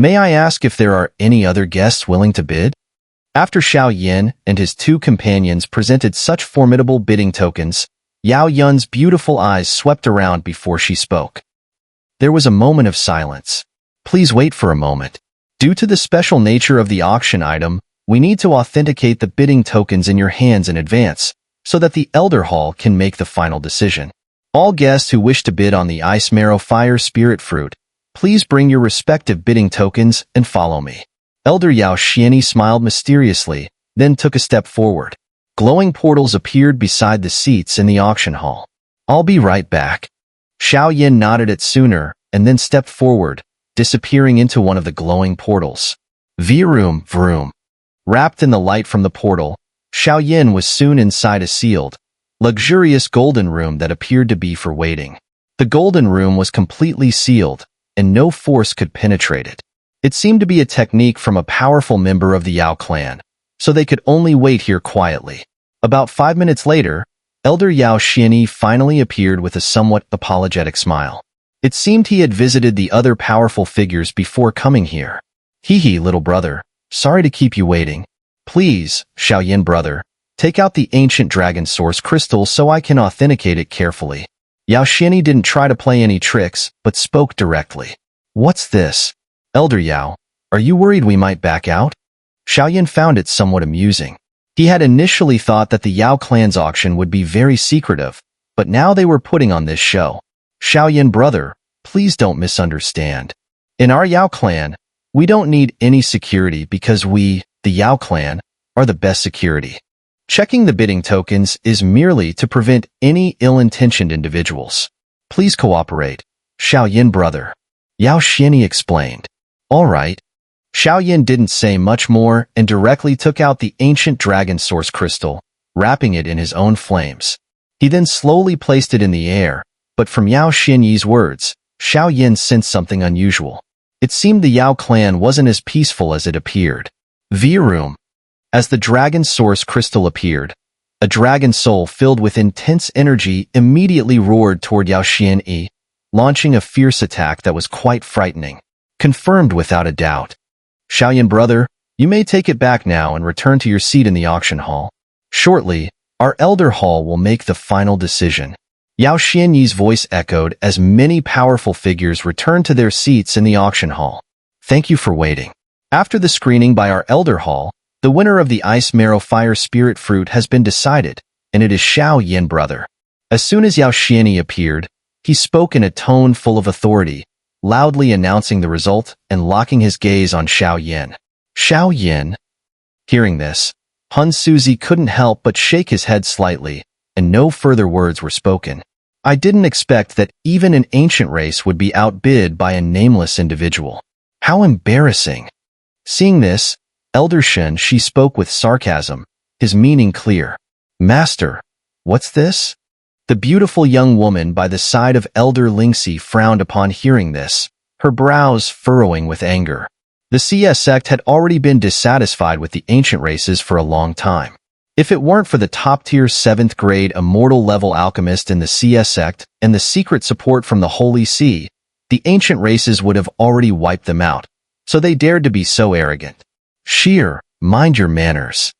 May I ask if there are any other guests willing to bid? After Xiao Yin and his two companions presented such formidable bidding tokens, Yao Yun's beautiful eyes swept around before she spoke. There was a moment of silence. Please wait for a moment. Due to the special nature of the auction item, we need to authenticate the bidding tokens in your hands in advance, so that the Elder Hall can make the final decision. All guests who wish to bid on the Ice Marrow Fire Spirit Fruit, please bring your respective bidding tokens and follow me. Elder Yao Xianyi smiled mysteriously, then took a step forward. Glowing portals appeared beside the seats in the auction hall. I'll be right back. Xiao Yin nodded at Xun'er and then stepped forward, disappearing into one of the glowing portals. Vroom, vroom. Wrapped in the light from the portal, Xiao Yin was soon inside a sealed, luxurious golden room that appeared to be for waiting. The golden room was completely sealed, and no force could penetrate it. It seemed to be a technique from a powerful member of the Yao clan, so they could only wait here quietly. About 5 minutes later, Elder Yao Xianyi finally appeared with a somewhat apologetic smile. It seemed he had visited the other powerful figures before coming here. Hee, little brother, sorry to keep you waiting. Please, Xiao Yin brother, take out the ancient dragon source crystal so I can authenticate it carefully. Yao Xianyi didn't try to play any tricks, but spoke directly. What's this? Elder Yao, are you worried we might back out? Xiao Yin found it somewhat amusing. He had initially thought that the Yao clan's auction would be very secretive, but now they were putting on this show. Xiao Yin brother, please don't misunderstand. In our Yao clan, we don't need any security because we, the Yao clan, are the best security. Checking the bidding tokens is merely to prevent any ill-intentioned individuals. Please cooperate, Xiao Yin brother. Yao Xianyi explained. All right. Xiao Yin didn't say much more and directly took out the ancient dragon source crystal, wrapping it in his own flames. He then slowly placed it in the air, but from Yao Xianyi's words, Xiao Yin sensed something unusual. It seemed the Yao clan wasn't as peaceful as it appeared. Vroom. As the dragon source crystal appeared, a dragon soul filled with intense energy immediately roared toward Yao Xianyi, launching a fierce attack that was quite frightening. Confirmed without a doubt. Xiao Yin brother, you may take it back now and return to your seat in the auction hall. Shortly, our Elder Hall will make the final decision. Yao Xianyi's voice echoed as many powerful figures returned to their seats in the auction hall. Thank you for waiting. After the screening by our Elder Hall, the winner of the Ice Marrow Fire Spirit Fruit has been decided, and it is Xiao Yin brother. As soon as Yao Xianyi appeared, he spoke in a tone full of authority, loudly announcing the result and locking his gaze on Xiao Yin. Xiao Yin? Hearing this, Hun Suzi couldn't help but shake his head slightly, and no further words were spoken. I didn't expect that even an ancient race would be outbid by a nameless individual. How embarrassing. Seeing this, Elder Shen she spoke with sarcasm, his meaning clear. Master, what's this? The beautiful young woman by the side of Elder Lingxi frowned upon hearing this, her brows furrowing with anger. The CS sect had already been dissatisfied with the ancient races for a long time. If it weren't for the top-tier 7th grade immortal level alchemist in the CS sect and the secret support from the Holy See, the ancient races would have already wiped them out, so they dared to be so arrogant. Sheer, mind your manners.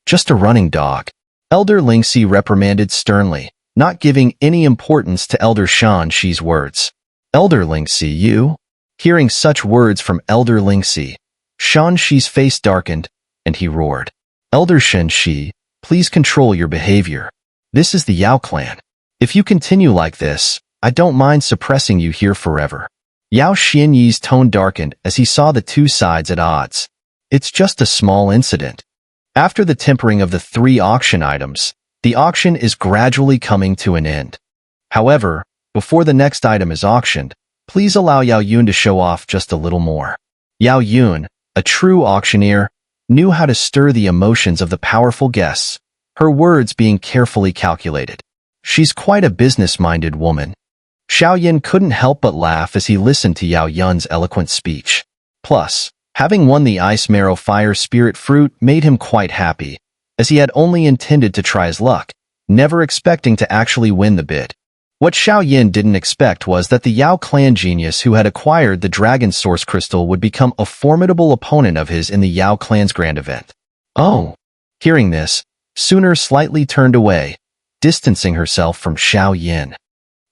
Just a running dog. Elder Lingxi reprimanded sternly, not giving any importance to Elder Shan Shi's words. Elder Lingxi, you? Hearing such words from Elder Lingxi, Shan Shi's face darkened, and he roared. Elder Shan Shi, please control your behavior. This is the Yao clan. If you continue like this, I don't mind suppressing you here forever. Yao Xianyi's tone darkened as he saw the two sides at odds. It's just a small incident. After the tempering of the 3 auction items, the auction is gradually coming to an end. However, before the next item is auctioned, please allow Yao Yun to show off just a little more. Yao Yun, a true auctioneer, knew how to stir the emotions of the powerful guests, her words being carefully calculated. She's quite a business-minded woman. Xiao Yin couldn't help but laugh as he listened to Yao Yun's eloquent speech. Plus, having won the Ice Marrow Fire Spirit Fruit made him quite happy, as he had only intended to try his luck, never expecting to actually win the bid. What Xiao Yin didn't expect was that the Yao clan genius who had acquired the Dragon Source Crystal would become a formidable opponent of his in the Yao clan's grand event. Oh! Hearing this, Xun'er slightly turned away, distancing herself from Xiao Yin.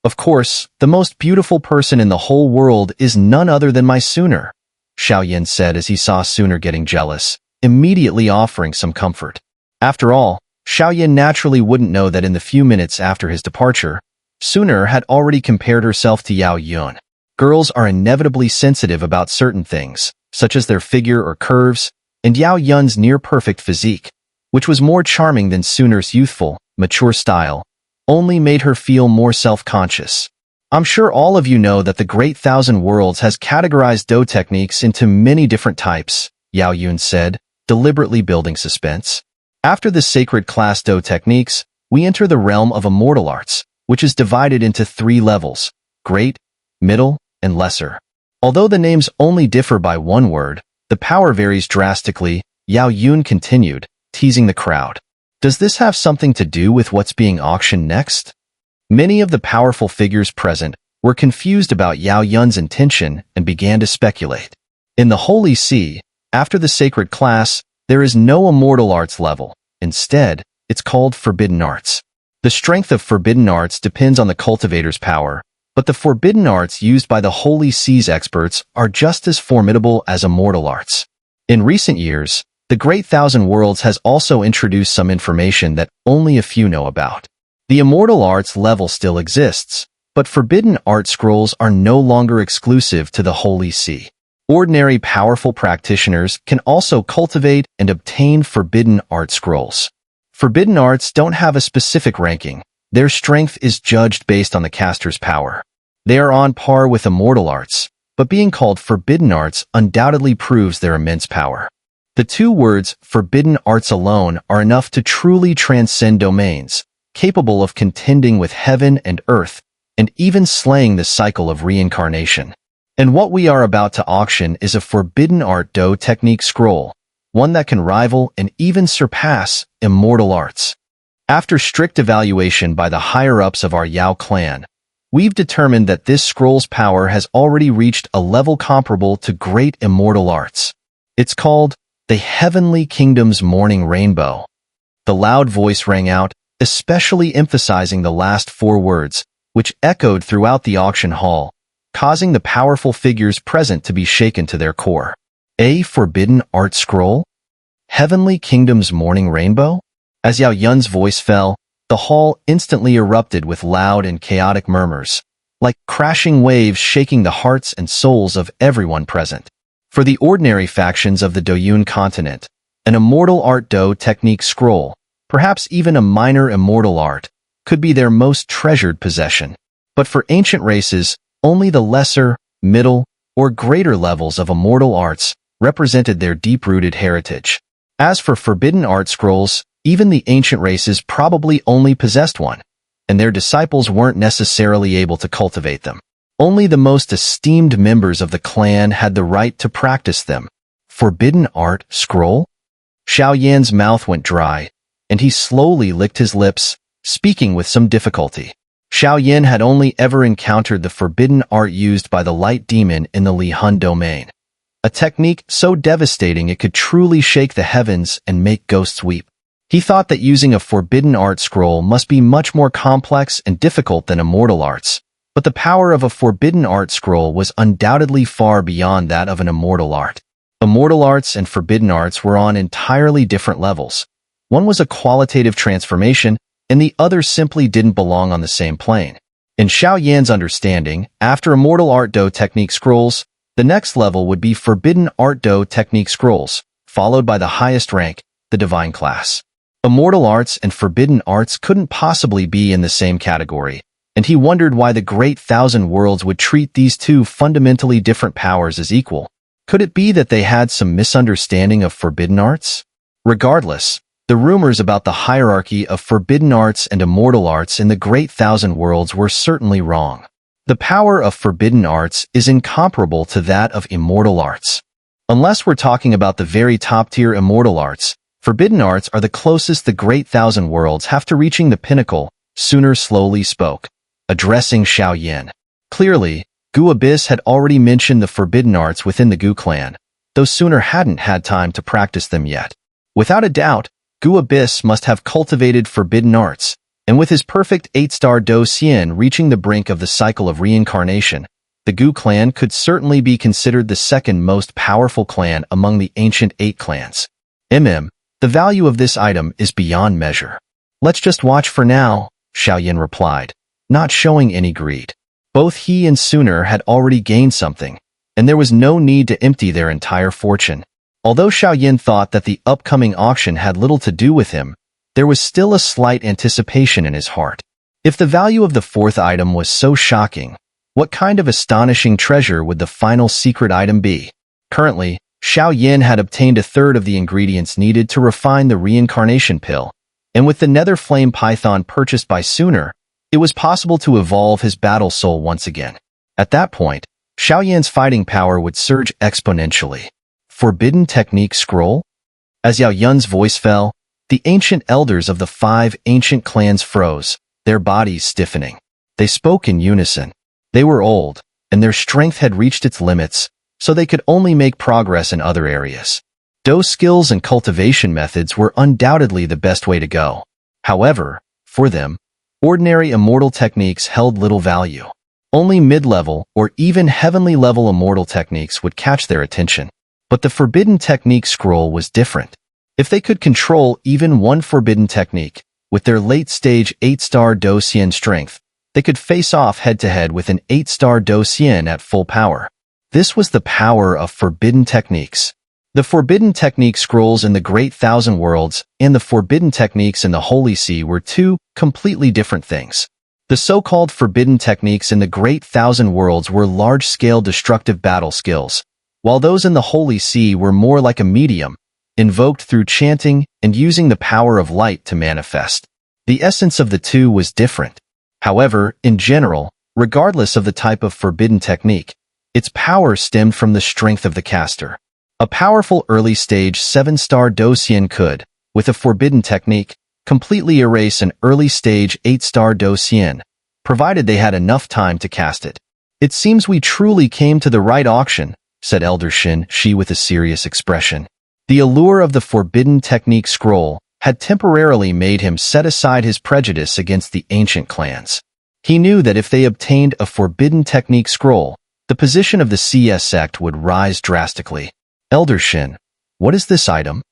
Of course, the most beautiful person in the whole world is none other than my Xun'er, Xiao Yin said as he saw Xun'er getting jealous, immediately offering some comfort. After all, Xiao Yin naturally wouldn't know that in the few minutes after his departure, Xun'er had already compared herself to Yao Yun. Girls are inevitably sensitive about certain things, such as their figure or curves, and Yao Yun's near-perfect physique, which was more charming than Xun'er's youthful, mature style, only made her feel more self-conscious. I'm sure all of you know that the Great Thousand Worlds has categorized Do techniques into many different types, Yao Yun said, deliberately building suspense. After the sacred class Do techniques, we enter the realm of immortal arts, which is divided into 3 levels: great, middle, and lesser. Although the names only differ by one word, the power varies drastically, Yao Yun continued, teasing the crowd. Does this have something to do with what's being auctioned next? Many of the powerful figures present were confused about Yao Yun's intention and began to speculate. In the Holy See, after the sacred class, there is no immortal arts level. Instead, it's called forbidden arts. The strength of forbidden arts depends on the cultivator's power, but the forbidden arts used by the Holy See's experts are just as formidable as immortal arts. In recent years, the Great Thousand Worlds has also introduced some information that only a few know about. The immortal arts level still exists, but forbidden art scrolls are no longer exclusive to the Holy See. Ordinary powerful practitioners can also cultivate and obtain forbidden art scrolls. Forbidden arts don't have a specific ranking. Their strength is judged based on the caster's power. They are on par with immortal arts, but being called forbidden arts undoubtedly proves their immense power. The 2 words forbidden arts alone are enough to truly transcend domains, capable of contending with heaven and earth, and even slaying the cycle of reincarnation. And what we are about to auction is a forbidden art Do technique scroll, one that can rival and even surpass immortal arts. After strict evaluation by the higher-ups of our Yao clan, we've determined that this scroll's power has already reached a level comparable to great immortal arts. It's called the Heavenly Kingdom's Morning Rainbow. The loud voice rang out, especially emphasizing the last 4 words, which echoed throughout the auction hall, causing the powerful figures present to be shaken to their core. A forbidden art scroll? Heavenly Kingdom's Morning Rainbow? As Yao Yun's voice fell, the hall instantly erupted with loud and chaotic murmurs, like crashing waves shaking the hearts and souls of everyone present. For the ordinary factions of the Doyun continent, an immortal art Do technique scroll, perhaps even a minor immortal art, could be their most treasured possession. But for ancient races, only the lesser, middle, or greater levels of immortal arts represented their deep-rooted heritage. As for forbidden art scrolls, even the ancient races probably only possessed one, and their disciples weren't necessarily able to cultivate them. Only the most esteemed members of the clan had the right to practice them. Forbidden art scroll? Xiao Yan's mouth went dry, and he slowly licked his lips, speaking with some difficulty. Xiao Yan had only ever encountered the forbidden art used by the light demon in the Li Hun domain, a technique so devastating it could truly shake the heavens and make ghosts weep. He thought that using a forbidden art scroll must be much more complex and difficult than immortal arts, but the power of a forbidden art scroll was undoubtedly far beyond that of an immortal art. Immortal arts and forbidden arts were on entirely different levels. One was a qualitative transformation, and the other simply didn't belong on the same plane. In Xiao Yan's understanding, after immortal art Do technique scrolls, the next level would be forbidden art Do technique scrolls, followed by the highest rank, the divine class. Immortal arts and forbidden arts couldn't possibly be in the same category, and he wondered why the Great Thousand Worlds would treat these 2 fundamentally different powers as equal. Could it be that they had some misunderstanding of forbidden arts? Regardless, the rumors about the hierarchy of forbidden arts and immortal arts in the Great Thousand Worlds were certainly wrong. The power of forbidden arts is incomparable to that of immortal arts. Unless we're talking about the very top-tier immortal arts, forbidden arts are the closest the Great Thousand Worlds have to reaching the pinnacle, Xun'er slowly spoke, addressing Xiao Yin. Clearly, Gu Abyss had already mentioned the forbidden arts within the Gu clan, though Xun'er hadn't had time to practice them yet. Without a doubt, Gu Abyss must have cultivated forbidden arts, and with his perfect 8-star Do Xian reaching the brink of the cycle of reincarnation, the Gu clan could certainly be considered the second most powerful clan among the ancient 8 clans. The value of this item is beyond measure. Let's just watch for now, Xiao Yin replied, not showing any greed. Both he and Xun'er had already gained something, and there was no need to empty their entire fortune. Although Xiao Yin thought that the upcoming auction had little to do with him, there was still a slight anticipation in his heart. If the value of the 4th item was so shocking, what kind of astonishing treasure would the final secret item be? Currently, Xiao Yin had obtained a third of the ingredients needed to refine the reincarnation pill, and with the nether flame python purchased by Xun'er, it was possible to evolve his battle soul once again. At that point, Xiao Yin's fighting power would surge exponentially. Forbidden Technique Scroll? As Yao Yun's voice fell, the ancient elders of the 5 ancient clans froze, their bodies stiffening. They spoke in unison. They were old, and their strength had reached its limits, so they could only make progress in other areas. Do skills and cultivation methods were undoubtedly the best way to go. However, for them, ordinary immortal techniques held little value. Only mid-level or even heavenly-level immortal techniques would catch their attention. But the Forbidden Technique Scroll was different. If they could control even one forbidden technique, with their late-stage 8-star Do Xian strength, they could face off head-to-head with an 8-star Do Xian at full power. This was the power of forbidden techniques. The forbidden technique scrolls in the Great Thousand Worlds and the forbidden techniques in the Holy See were 2 completely different things. The so-called forbidden techniques in the Great Thousand Worlds were large-scale destructive battle skills, while those in the Holy See were more like a medium, invoked through chanting and using the power of light to manifest. The essence of the 2 was different. However, in general, regardless of the type of forbidden technique, its power stemmed from the strength of the caster. A powerful early-stage 7-star Do Xian could, with a forbidden technique, completely erase an early-stage 8-star Do Xian, provided they had enough time to cast it. It seems we truly came to the right auction, said Elder Shi with a serious expression. The allure of the Forbidden Technique Scroll had temporarily made him set aside his prejudice against the ancient clans. He knew that if they obtained a Forbidden Technique Scroll, the position of the CS sect would rise drastically. Elder Shin, what is this item?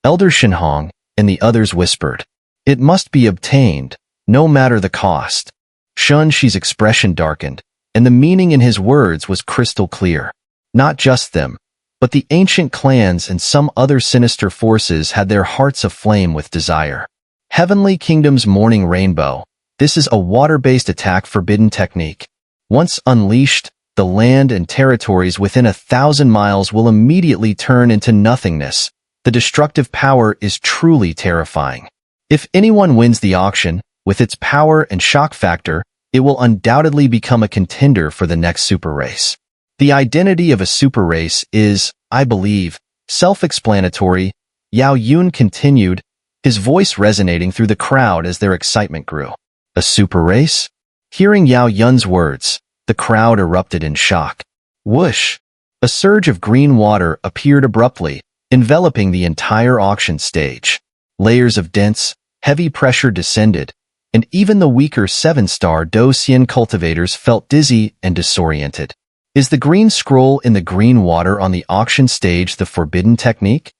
Elder Shinhong and the others whispered. It must be obtained, no matter the cost. Shun Shi's expression darkened, and the meaning in his words was crystal clear. Not just them, but the ancient clans and some other sinister forces had their hearts aflame with desire. Heavenly Kingdom's Morning Rainbow. This is a water-based attack forbidden technique. Once unleashed, the land and territories within 1,000 miles will immediately turn into nothingness. The destructive power is truly terrifying. If anyone wins the auction, with its power and shock factor, it will undoubtedly become a contender for the next super race. The identity of a super race is, I believe, self-explanatory, Yao Yun continued, his voice resonating through the crowd as their excitement grew. A super race? Hearing Yao Yun's words, the crowd erupted in shock. Whoosh! A surge of green water appeared abruptly, enveloping the entire auction stage. Layers of dense, heavy pressure descended, and even the weaker 7-star Do Xian cultivators felt dizzy and disoriented. Is the green scroll in the green water on the auction stage the forbidden technique?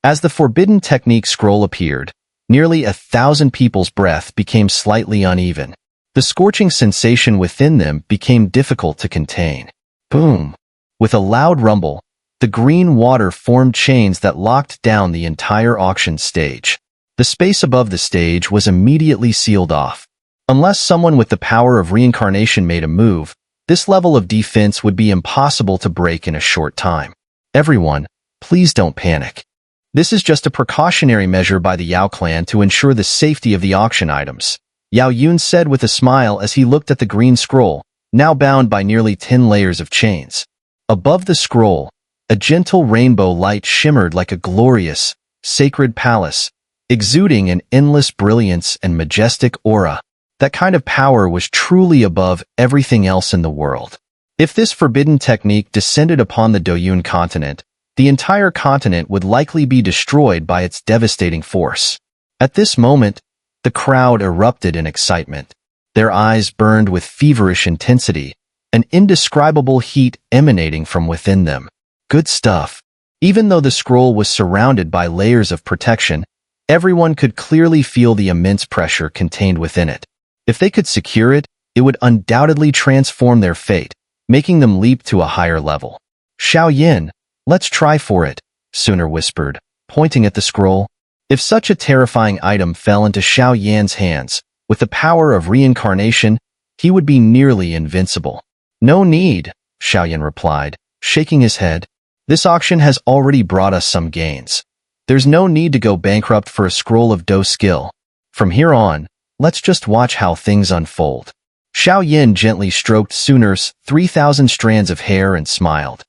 As the forbidden technique scroll appeared, nearly 1,000 people's breath became slightly uneven. The scorching sensation within them became difficult to contain. Boom! With a loud rumble, the green water formed chains that locked down the entire auction stage. The space above the stage was immediately sealed off. Unless someone with the power of reincarnation made a move, this level of defense would be impossible to break in a short time. Everyone, please don't panic. This is just a precautionary measure by the Yao clan to ensure the safety of the auction items, Yao Yun said with a smile as he looked at the green scroll, now bound by nearly 10 layers of chains. Above the scroll, a gentle rainbow light shimmered like a glorious, sacred palace, exuding an endless brilliance and majestic aura. That kind of power was truly above everything else in the world. If this forbidden technique descended upon the Doyun continent, the entire continent would likely be destroyed by its devastating force. At this moment, the crowd erupted in excitement. Their eyes burned with feverish intensity, an indescribable heat emanating from within them. Good stuff. Even though the scroll was surrounded by layers of protection, everyone could clearly feel the immense pressure contained within it. If they could secure it, it would undoubtedly transform their fate, making them leap to a higher level. Xiao Yin, let's try for it, Xun'er whispered, pointing at the scroll. If such a terrifying item fell into Xiao Yan's hands, with the power of reincarnation, he would be nearly invincible. No need, Xiao Yan replied, shaking his head. This auction has already brought us some gains. There's no need to go bankrupt for a scroll of Do skill. From here on, let's just watch how things unfold. Xiao Yin gently stroked Xun'er's 3,000 strands of hair and smiled.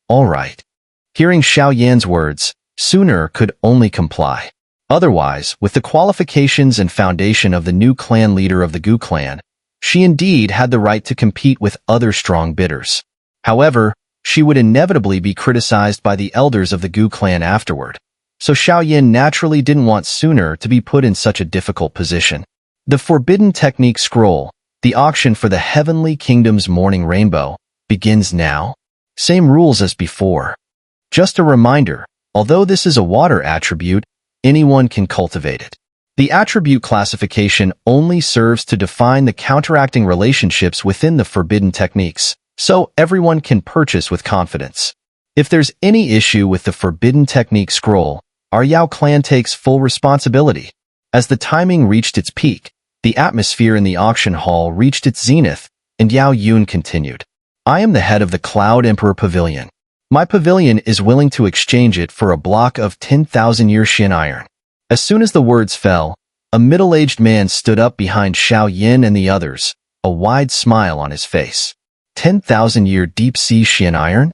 All right. Hearing Xiao Yan's words, Xun'er could only comply. Otherwise, with the qualifications and foundation of the new clan leader of the Gu clan, she indeed had the right to compete with other strong bidders. However, she would inevitably be criticized by the elders of the Gu clan afterward, so Xiao Yin naturally didn't want Xun'er to be put in such a difficult position. The Forbidden Technique Scroll, the auction for the Heavenly Kingdom's Morning Rainbow, begins now. Same rules as before. Just a reminder, although this is a water attribute, anyone can cultivate it. The attribute classification only serves to define the counteracting relationships within the forbidden techniques, so everyone can purchase with confidence. If there's any issue with the Forbidden Technique Scroll, our Yao clan takes full responsibility. As the timing reached its peak, the atmosphere in the auction hall reached its zenith, and Yao Yun continued. I am the head of the Cloud Emperor Pavilion. My pavilion is willing to exchange it for a block of 10,000-year Xin iron. As soon as the words fell, a middle-aged man stood up behind Xiao Yin and the others, a wide smile on his face. 10,000-year deep-sea Xin iron?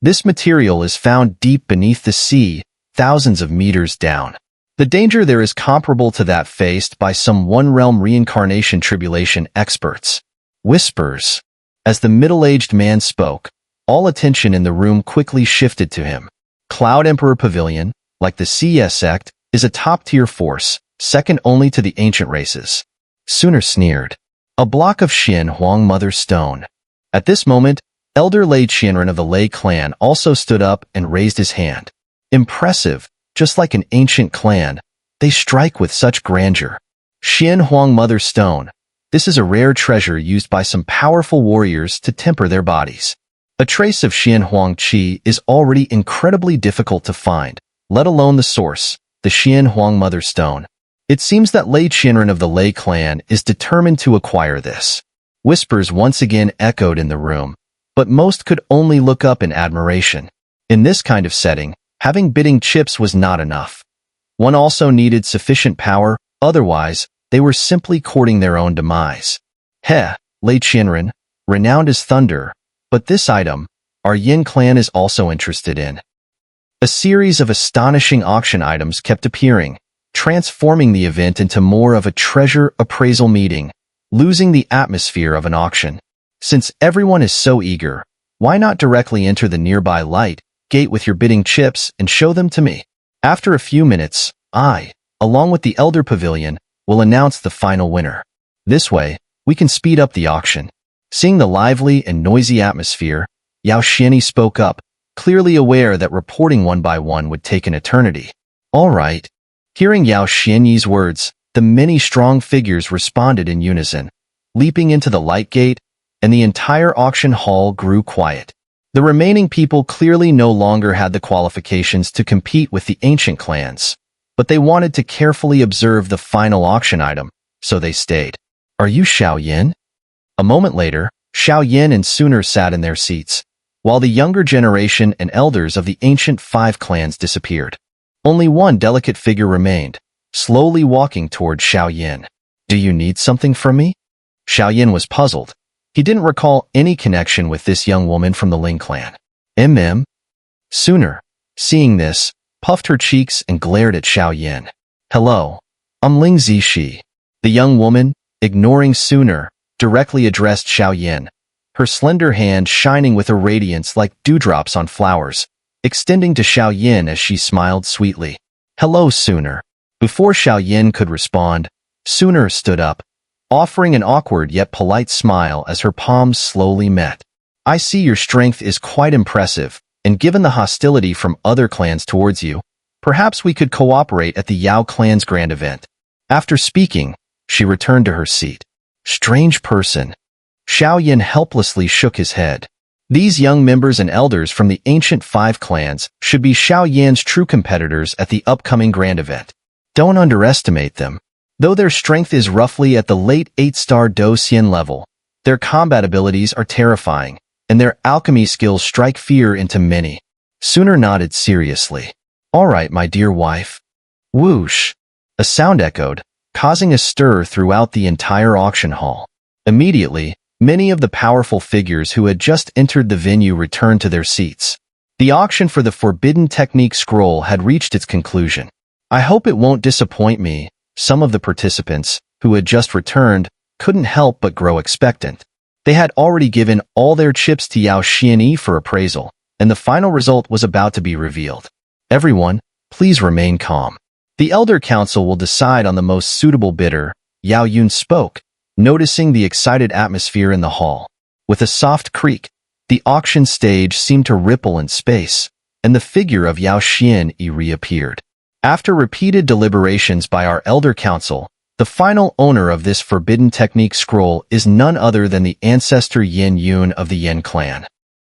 This material is found deep beneath the sea, thousands of meters down. The danger there is comparable to that faced by some one-realm reincarnation tribulation experts. Whispers. As the middle-aged man spoke, all attention in the room quickly shifted to him. Cloud Emperor Pavilion, like the CS sect, is a top-tier force, second only to the ancient races. Xun'er sneered. A block of Xin Huang Mother Stone. At this moment, Elder Lei Qianren of the Lei clan also stood up and raised his hand. Impressive, just like an ancient clan, they strike with such grandeur. Xin Huang Mother Stone. This is a rare treasure used by some powerful warriors to temper their bodies. A trace of Xin Huang Qi is already incredibly difficult to find, let alone the source, the Xin Huang Mother Stone. It seems that Lei Qianren of the Lei clan is determined to acquire this. Whispers once again echoed in the room, but most could only look up in admiration. In this kind of setting, having bidding chips was not enough. One also needed sufficient power, otherwise, they were simply courting their own demise. Lei Qianren, renowned as Thunder, but this item, our Yin clan is also interested in. A series of astonishing auction items kept appearing, transforming the event into more of a treasure appraisal meeting, losing the atmosphere of an auction. Since everyone is so eager, why not directly enter the nearby light gate with your bidding chips and show them to me? After a few minutes, I, along with the Elder Pavilion, will announce the final winner. This way, we can speed up the auction. Seeing the lively and noisy atmosphere, Yao Xianyi spoke up, clearly aware that reporting one by one would take an eternity. All right. Hearing Yao Xianyi's words, the many strong figures responded in unison, leaping into the light gate, and the entire auction hall grew quiet. The remaining people clearly no longer had the qualifications to compete with the ancient clans, but they wanted to carefully observe the final auction item, so they stayed. Are you Xiao Yin? A moment later, Xiao Yin and Xun'er sat in their seats, while the younger generation and elders of the ancient 5 clans disappeared. Only one delicate figure remained, slowly walking toward Xiao Yin. Do you need something from me? Xiao Yin was puzzled. He didn't recall any connection with this young woman from the Ling clan. Xun'er, seeing this, puffed her cheeks and glared at Xiao Yin. Hello, I'm Ling Zixi. The young woman, ignoring Xun'er, directly addressed Xiao Yin, her slender hand shining with a radiance like dewdrops on flowers, extending to Xiao Yin as she smiled sweetly. "Hello, Xun'er." Before Xiao Yin could respond, Xun'er stood up, offering an awkward yet polite smile as her palms slowly met. "I see your strength is quite impressive, and given the hostility from other clans towards you, perhaps we could cooperate at the Yao clan's grand event." After speaking, she returned to her seat. "Strange person." Xiao Yin helplessly shook his head. These young members and elders from the ancient 5 clans should be Xiao Yin's true competitors at the upcoming grand event. Don't underestimate them. Though their strength is roughly at the late 8-star Do Xian level, their combat abilities are terrifying, and their alchemy skills strike fear into many. Xun'er nodded seriously. "All right, my dear wife." Whoosh! A sound echoed, causing a stir throughout the entire auction hall. Immediately, many of the powerful figures who had just entered the venue returned to their seats. The auction for the Forbidden Technique scroll had reached its conclusion. "I hope it won't disappoint me." Some of the participants, who had just returned, couldn't help but grow expectant. They had already given all their chips to Yao Xianyi for appraisal, and the final result was about to be revealed. "Everyone, please remain calm. The Elder Council will decide on the most suitable bidder," Yao Yun spoke, noticing the excited atmosphere in the hall. With a soft creak, the auction stage seemed to ripple in space, and the figure of Yao Xianyi reappeared. After repeated deliberations by our Elder Council, the final owner of this Forbidden Technique scroll is none other than the ancestor Yin Yun of the Yin clan.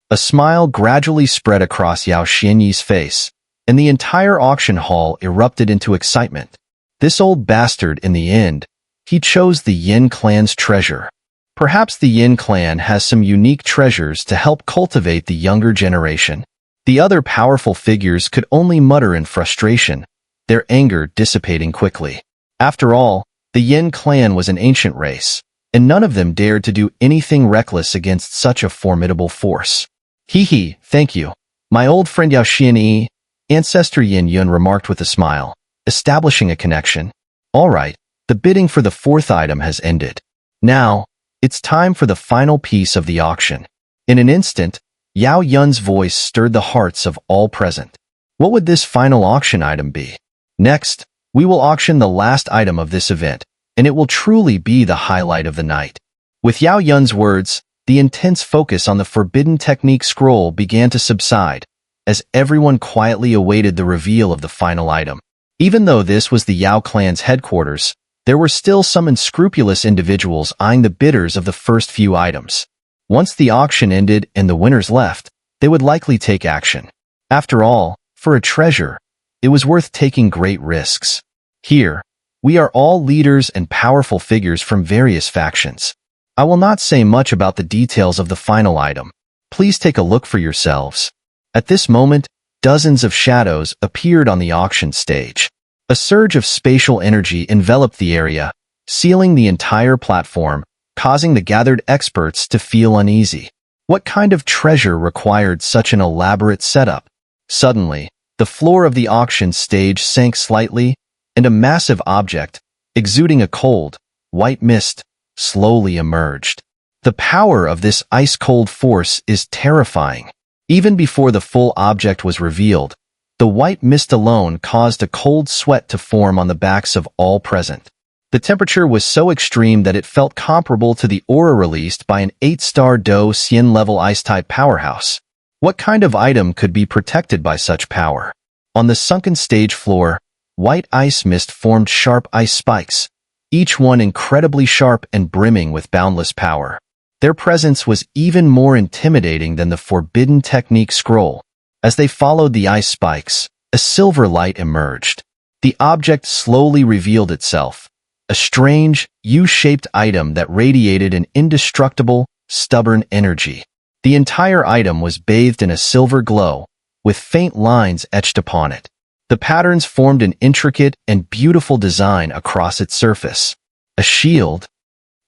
A smile gradually spread across Yao Xianyi's face, and the entire auction hall erupted into excitement. This old bastard, in the end, he chose the Yin clan's treasure. Perhaps the Yin clan has some unique treasures to help cultivate the younger generation. The other powerful figures could only mutter in frustration, their anger dissipating quickly. After all, the Yin clan was an ancient race, and none of them dared to do anything reckless against such a formidable force. "Hee, thank you. My old friend Yao Xianyi," Ancestor Yin Yun remarked with a smile, establishing a connection. "All right, the bidding for the 4th item has ended. Now, it's time for the final piece of the auction." In an instant, Yao Yun's voice stirred the hearts of all present. What would this final auction item be? "Next, we will auction the last item of this event, and it will truly be the highlight of the night." With Yao Yun's words, the intense focus on the Forbidden Technique scroll began to subside, as everyone quietly awaited the reveal of the final item. Even though this was the Yao clan's headquarters, there were still some unscrupulous individuals eyeing the bidders of the first few items. Once the auction ended and the winners left, they would likely take action. After all, for a treasure, it was worth taking great risks. Here, we are all leaders and powerful figures from various factions. I will not say much about the details of the final item. Please take a look for yourselves. At this moment, dozens of shadows appeared on the auction stage. A surge of spatial energy enveloped the area, sealing the entire platform, causing the gathered experts to feel uneasy. What kind of treasure required such an elaborate setup? Suddenly, the floor of the auction stage sank slightly, and a massive object, exuding a cold, white mist, slowly emerged. The power of this ice-cold force is terrifying. Even before the full object was revealed, the white mist alone caused a cold sweat to form on the backs of all present. The temperature was so extreme that it felt comparable to the aura released by an 8-star Do Xian level ice-type powerhouse. What kind of item could be protected by such power? On the sunken stage floor, white ice mist formed sharp ice spikes, each one incredibly sharp and brimming with boundless power. Their presence was even more intimidating than the Forbidden Technique scroll. As they followed the ice spikes, a silver light emerged. The object slowly revealed itself, a strange, U-shaped item that radiated an indestructible, stubborn energy. The entire item was bathed in a silver glow, with faint lines etched upon it. The patterns formed an intricate and beautiful design across its surface. A shield?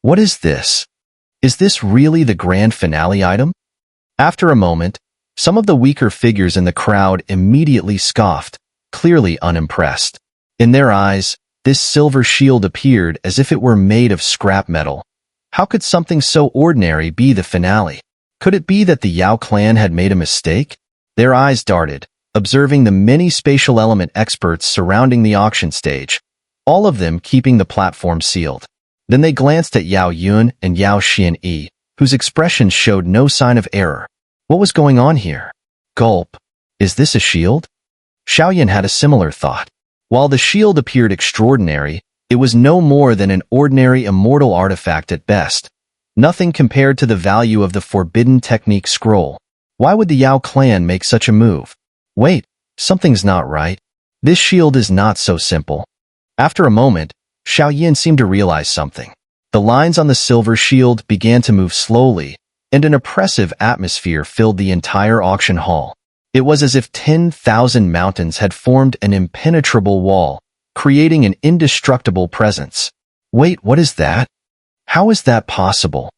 What is this? Is this really the grand finale item? After a moment, some of the weaker figures in the crowd immediately scoffed, clearly unimpressed. In their eyes, this silver shield appeared as if it were made of scrap metal. How could something so ordinary be the finale? Could it be that the Xiao clan had made a mistake? Their eyes darted, observing the many spatial element experts surrounding the auction stage, all of them keeping the platform sealed. Then they glanced at Yao Yun and Yao Xianyi, whose expressions showed no sign of error. What was going on here? Gulp. Is this a shield? Xiaoyan had a similar thought. While the shield appeared extraordinary, it was no more than an ordinary immortal artifact at best. Nothing compared to the value of the forbidden technique scroll. Why would the Yao clan make such a move? Wait, something's not right. This shield is not so simple. After a moment, Xiaoyan seemed to realize something. The lines on the silver shield began to move slowly, and an oppressive atmosphere filled the entire auction hall. It was as if 10,000 mountains had formed an impenetrable wall, creating an indestructible presence. Wait, what is that? How is that possible?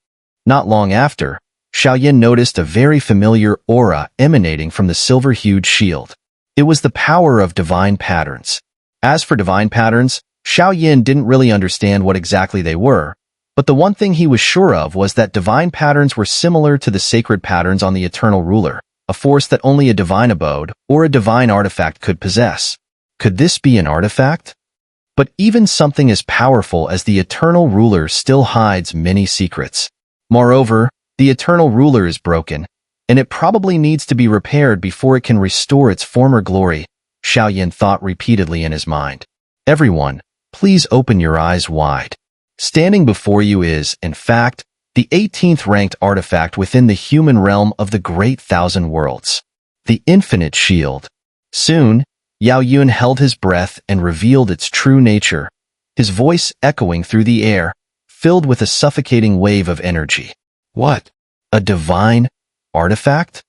Not long after, Xiaoyan noticed a very familiar aura emanating from the silver-hued shield. It was the power of divine patterns. As for divine patterns, Xiaoyan didn't really understand what exactly they were, but the one thing he was sure of was that divine patterns were similar to the sacred patterns on the Eternal Ruler, a force that only a divine abode or a divine artifact could possess. Could this be an artifact? But even something as powerful as the Eternal Ruler still hides many secrets. Moreover, the Eternal Ruler is broken, and it probably needs to be repaired before it can restore its former glory, Xiaoyan thought repeatedly in his mind. Everyone, please open your eyes wide. Standing before you is, in fact, the 18th ranked artifact within the human realm of the Great Thousand Worlds. The Infinite Shield. Soon, Yao Yun held his breath and revealed its true nature, his voice echoing through the air, filled with a suffocating wave of energy. What? A divine artifact?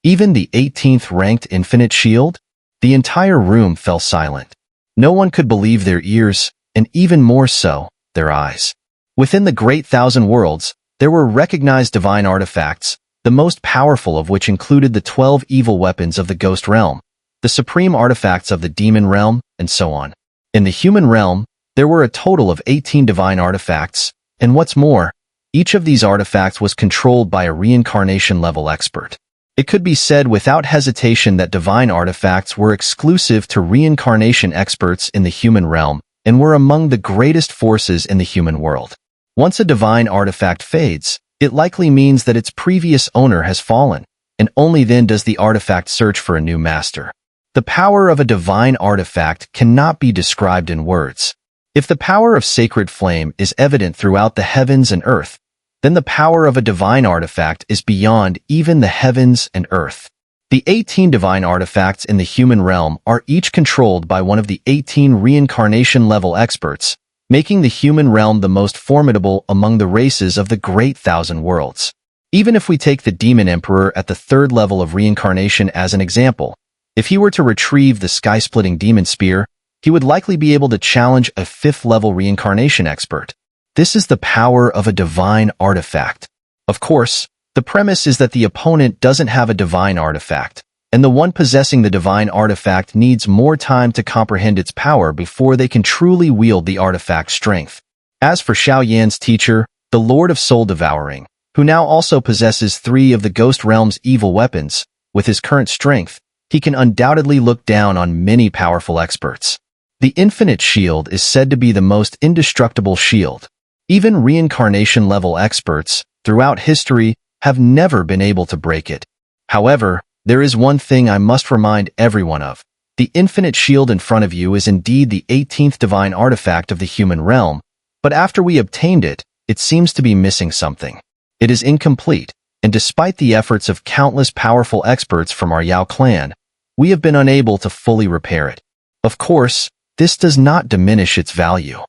Even the 18th ranked Infinite Shield? The entire room fell silent. No one could believe their ears, and even more so, their eyes. Within the Great Thousand Worlds, there were recognized divine artifacts, the most powerful of which included the 12 evil weapons of the Ghost Realm, the supreme artifacts of the Demon Realm, and so on. In the human realm, there were a total of 18 divine artifacts, and what's more, each of these artifacts was controlled by a reincarnation-level expert. It could be said without hesitation that divine artifacts were exclusive to reincarnation experts in the human realm and were among the greatest forces in the human world. Once a divine artifact fades, it likely means that its previous owner has fallen, and only then does the artifact search for a new master. The power of a divine artifact cannot be described in words. If the power of sacred flame is evident throughout the heavens and earth, then the power of a divine artifact is beyond even the heavens and earth. The 18 divine artifacts in the human realm are each controlled by one of the 18 reincarnation-level experts, making the human realm the most formidable among the races of the Great Thousand Worlds. Even if we take the Demon Emperor at the 3rd level of reincarnation as an example, if he were to retrieve the sky-splitting demon spear, he would likely be able to challenge a 5th-level reincarnation expert. This is the power of a divine artifact. Of course, the premise is that the opponent doesn't have a divine artifact, and the one possessing the divine artifact needs more time to comprehend its power before they can truly wield the artifact's strength. As for Xiaoyan's teacher, the Lord of Soul Devouring, who now also possesses 3 of the Ghost Realm's evil weapons, with his current strength, he can undoubtedly look down on many powerful experts. The Infinite Shield is said to be the most indestructible shield. Even reincarnation-level experts, throughout history, have never been able to break it. However, there is one thing I must remind everyone of. The Infinite Shield in front of you is indeed the 18th divine artifact of the human realm, but after we obtained it, it seems to be missing something. It is incomplete, and despite the efforts of countless powerful experts from our Yao clan, we have been unable to fully repair it. Of course, this does not diminish its value.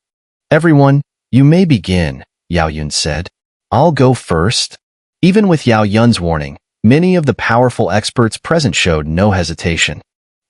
Everyone, you may begin, Yao Yun said. I'll go first. Even with Yao Yun's warning, many of the powerful experts present showed no hesitation.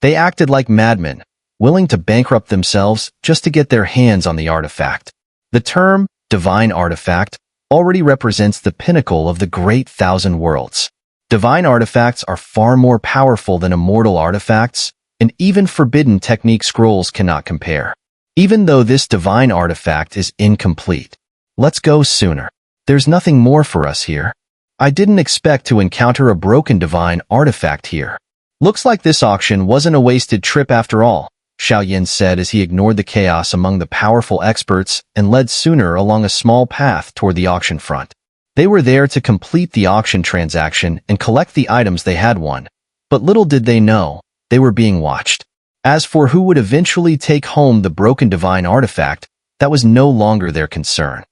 They acted like madmen, willing to bankrupt themselves just to get their hands on the artifact. The term, divine artifact, already represents the pinnacle of the Great Thousand Worlds. Divine artifacts are far more powerful than immortal artifacts, and even forbidden technique scrolls cannot compare. even though this divine artifact is incomplete. Let's go Xun'er. There's nothing more for us here. I didn't expect to encounter a broken divine artifact here. Looks like this auction wasn't a wasted trip after all, Xiao said as he ignored the chaos among the powerful experts and led Xun'er along a small path toward the auction front. They were there to complete the auction transaction and collect the items they had won, but little did they know, they were being watched. As for who would eventually take home the broken divine artifact, that was no longer their concern.